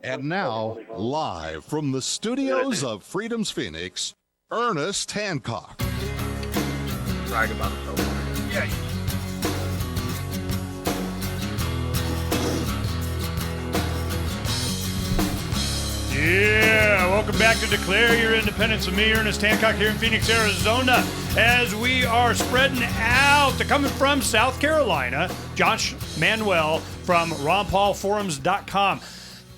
And now, live from the studios of Freedom's Phoenix, Ernest Hancock. Brag about himself. Yeah. Yeah, welcome back to Declare Your Independence with me, Ernest Hancock, here in Phoenix, Arizona, as we are spreading out. Coming from South Carolina, Josh Manuel from RonPaulForums.com.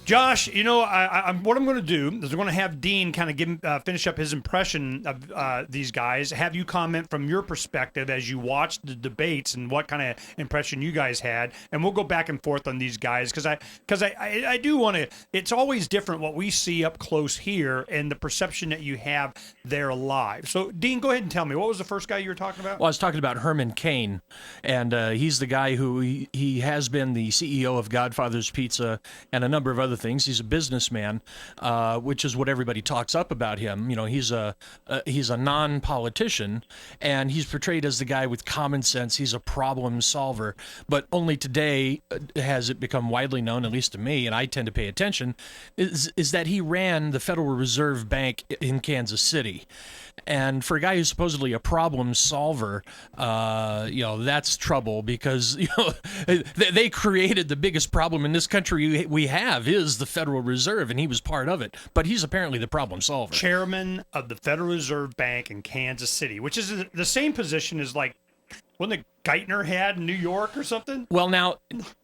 Josh, you know, what I'm going to do is I'm going to have Dean kind of finish up his impression of these guys, have you comment from your perspective as you watched the debates and what kind of impression you guys had, and we'll go back and forth on these guys because I do want to. It's always different what we see up close here and the perception that you have there live. So, Dean, go ahead and tell me, what was the first guy you were talking about? Well, I was talking about Herman Cain, and he's the guy who he has been the CEO of Godfather's Pizza and a number of other things. He's a businessman, which is what everybody talks up about him. You know, he's a non-politician, and he's portrayed as the guy with common sense. He's a problem solver, but only today has it become widely known, at least to me, and I tend to pay attention, is that he ran the Federal Reserve Bank in Kansas City. And for a guy who's supposedly a problem solver, you know, that's trouble because, you know, they created the biggest problem in this country we have is the Federal Reserve, and he was part of it. But he's apparently the problem solver. Chairman of the Federal Reserve Bank in Kansas City, which is the same position as, like, wasn't it Geithner had in New York or something? Well, now,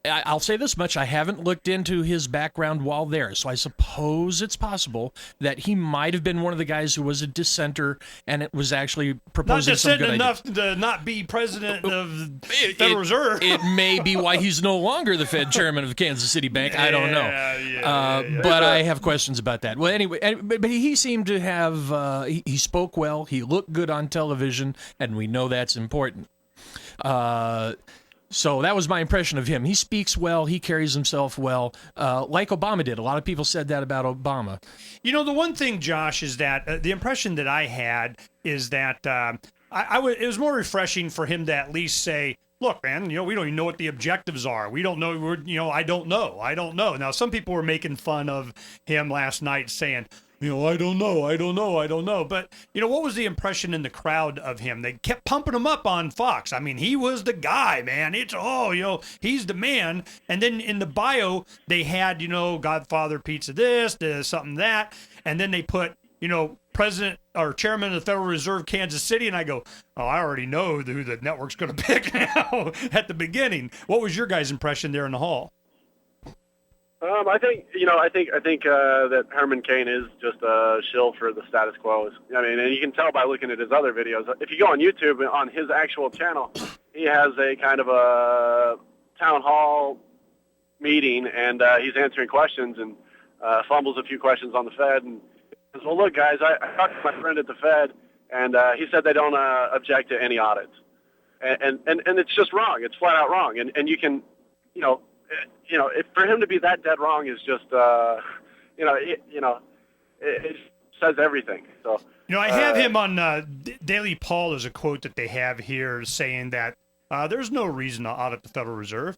I'll say this much. I haven't looked into his background while there, so I suppose it's possible that he might have been one of the guys who was a dissenter, and it was actually proposing some good Not ideas. dissenting enough to not be president of the Federal Reserve. It may be why he's no longer the Fed chairman of the Kansas City Bank. I don't know. But I have questions about that. Well, anyway, but he seemed to have, he spoke well, he looked good on television, and we know that's important. So that was my impression of him. He speaks well. He carries himself well, like Obama did. A lot of people said that about Obama. You know, the one thing, Josh, is that the impression that I had is that it was more refreshing for him to at least say, look, man, you know, we don't even know what the objectives are. We don't know. I don't know. Now, some people were making fun of him last night saying, you know, I don't know. But, you know, what was the impression in the crowd of him? They kept pumping him up on Fox. I mean, he was the guy, man. You know, he's the man. And then in the bio, they had, you know, Godfather Pizza this, something that. And then they put, you know, president or chairman of the Federal Reserve, Kansas City. And I go, oh, I already know who the network's going to pick now at the beginning. What was your guys' impression there in the hall? I think that Herman Cain is just a shill for the status quo. I mean, and you can tell by looking at his other videos. If you go on YouTube, on his actual channel, he has a kind of a town hall meeting, and he's answering questions and fumbles a few questions on the Fed. And says, well, look, guys, I talked to my friend at the Fed, and he said they don't object to any audits. And it's just wrong. It's flat out wrong. And you can, if for him to be that dead wrong is just, it says everything. So, you know, I have him on Daily Paul as a quote that they have here saying that there's no reason to audit the Federal Reserve.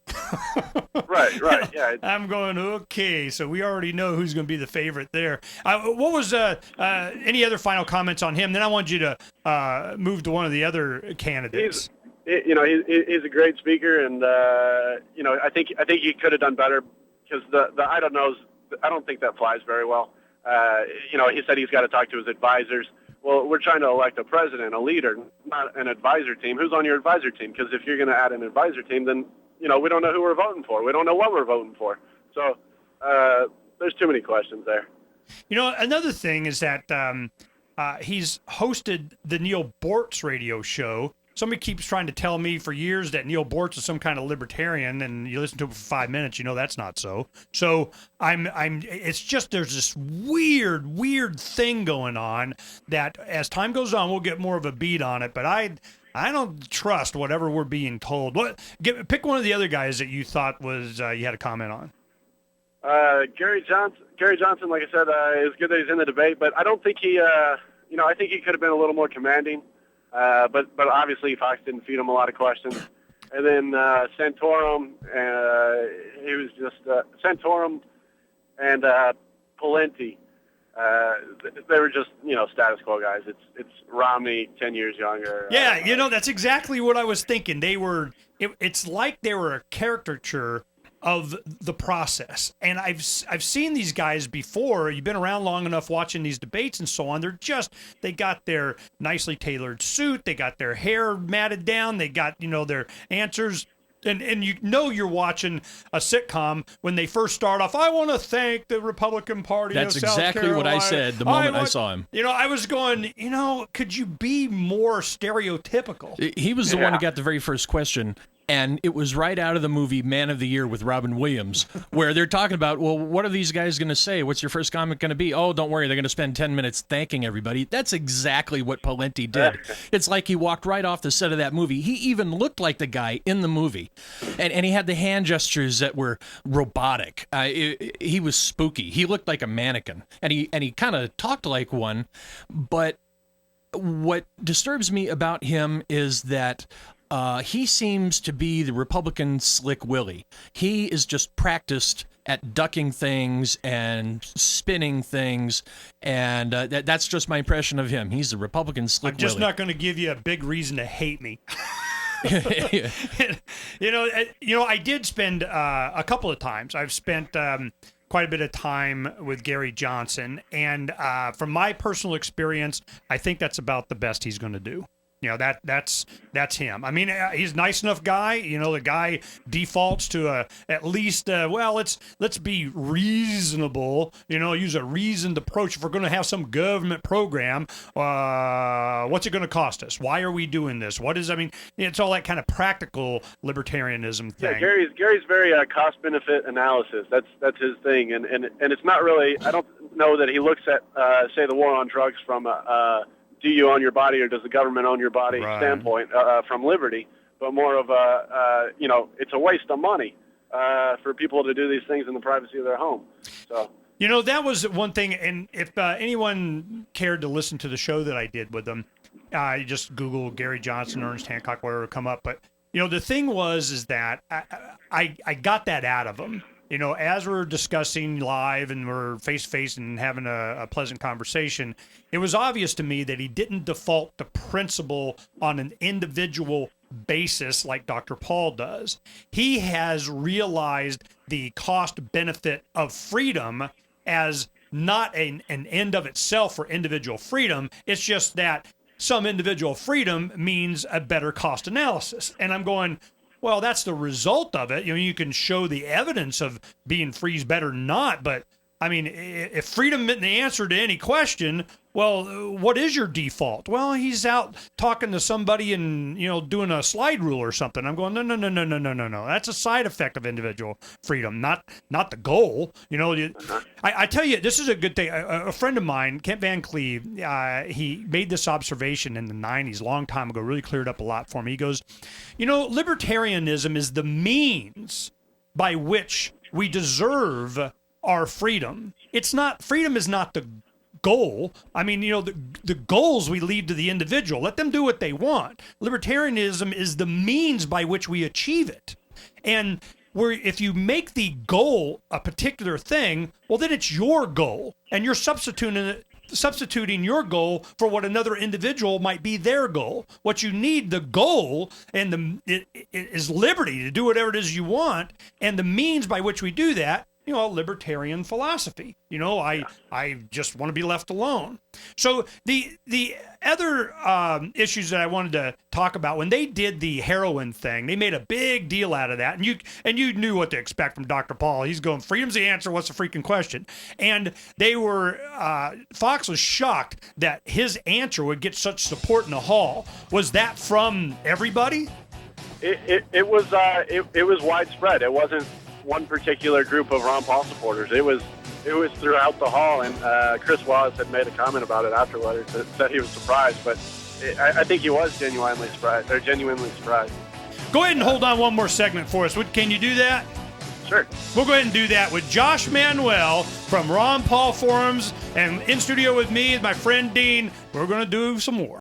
Right, yeah. I'm going, okay, so we already know who's going to be the favorite there. What was any other final comments on him? Then I want you to move to one of the other candidates. He's a great speaker, and I think he could have done better because the I don't knows. I don't think that flies very well. He said he's got to talk to his advisors. Well, we're trying to elect a president, a leader, not an advisor team. Who's on your advisor team? Because if you're going to add an advisor team, then we don't know who we're voting for. We don't know what we're voting for. So there's too many questions there. You know, another thing is that he's hosted the Neil Bortz radio show. Somebody keeps trying to tell me for years that Neil Bortz is some kind of libertarian, and you listen to him for 5 minutes, you know that's not so. So it's just there's this weird thing going on that as time goes on, we'll get more of a beat on it. But I don't trust whatever we're being told. Pick one of the other guys that you thought was you had a comment on. Gary Johnson, like I said, is good that he's in the debate, but I don't think he, I think he could have been a little more commanding. But obviously Fox didn't feed him a lot of questions. And then Santorum, he was just Santorum. and Pawlenty. They were just, status quo guys. It's Romney 10 years younger. Yeah, that's exactly what I was thinking. It's like they were a caricature of the process. And I've seen these guys before. You've been around long enough watching these debates and so on. They got their nicely tailored suit. They got their hair matted down. They got, their answers. And you're watching a sitcom when they first start off. I want to thank the Republican Party That's of South exactly Carolina. what I said the moment I saw him. I was going, could you be more stereotypical? He was the one who got the very first question. And it was right out of the movie Man of the Year with Robin Williams, where they're talking about, well, what are these guys going to say? What's your first comment going to be? Oh, don't worry, they're going to spend 10 minutes thanking everybody. That's exactly what Pawlenty did. It's like he walked right off the set of that movie. He even looked like the guy in the movie. And he had the hand gestures that were robotic. He was spooky. He looked like a mannequin. And he kind of talked like one. But what disturbs me about him is that he seems to be the Republican Slick Willie. He is just practiced at ducking things and spinning things, and that's just my impression of him. He's the Republican Slick Willie. I'm just not going to give you a big reason to hate me. I did spend a couple of times. I've spent quite a bit of time with Gary Johnson, and from my personal experience, I think that's about the best he's going to do. That's him. I mean, he's a nice enough guy. The guy defaults to at least, let's be reasonable. Use a reasoned approach. If we're going to have some government program, what's it going to cost us? Why are we doing this? It's all that kind of practical libertarianism thing. Yeah, Gary's very cost-benefit analysis. That's his thing, and it's not really. I don't know that he looks at say the war on drugs from do you own your body or does the government own your body standpoint from liberty, but more of it's a waste of money for people to do these things in the privacy of their home. So that was one thing, and if anyone cared to listen to the show that I did with them, you just Google Gary Johnson, Ernest Hancock, whatever will come up. But the thing is that I got that out of them. As we're discussing live and we're face-to-face and having a pleasant conversation, it was obvious to me that he didn't default to principle on an individual basis like Dr. Paul does. He has realized the cost-benefit of freedom as not an end of itself for individual freedom. It's just that some individual freedom means a better cost analysis. And I'm going, well, that's the result of it. You can show the evidence of being free is better than not, but I mean, if freedom isn't the answer to any question, well, what is your default? Well, he's out talking to somebody and, doing a slide rule or something. I'm going, no. That's a side effect of individual freedom, not the goal. I tell you, this is a good thing. A friend of mine, Kent Van Cleve, he made this observation in the 90s, a long time ago, really cleared up a lot for me. He goes, libertarianism is the means by which we deserve our freedom. Freedom is not the goal. I mean, the goals we leave to the individual. Let them do what they want. Libertarianism is the means by which we achieve it. And if you make the goal a particular thing, well, then it's your goal. And you're substituting your goal for what another individual might be their goal. What you need, the goal, and it is liberty to do whatever it is you want. And the means by which we do that, libertarian philosophy. I just want to be left alone. So the other issues that I wanted to talk about, when they did the heroin thing, they made a big deal out of that. And you knew what to expect from Dr. Paul. He's going, freedom's the answer. What's the freaking question? And they were, Fox was shocked that his answer would get such support in the hall. Was that from everybody? It was widespread. It wasn't one particular group of Ron Paul supporters. It was throughout the hall, and Chris Wallace had made a comment about it afterwards that said he was surprised, but I think he was genuinely surprised. Go ahead and hold on one more segment for us. Can you do that? Sure. We'll go ahead and do that with Josh Manuel from Ron Paul Forums, and in studio with me is my friend Dean. We're going to do some more.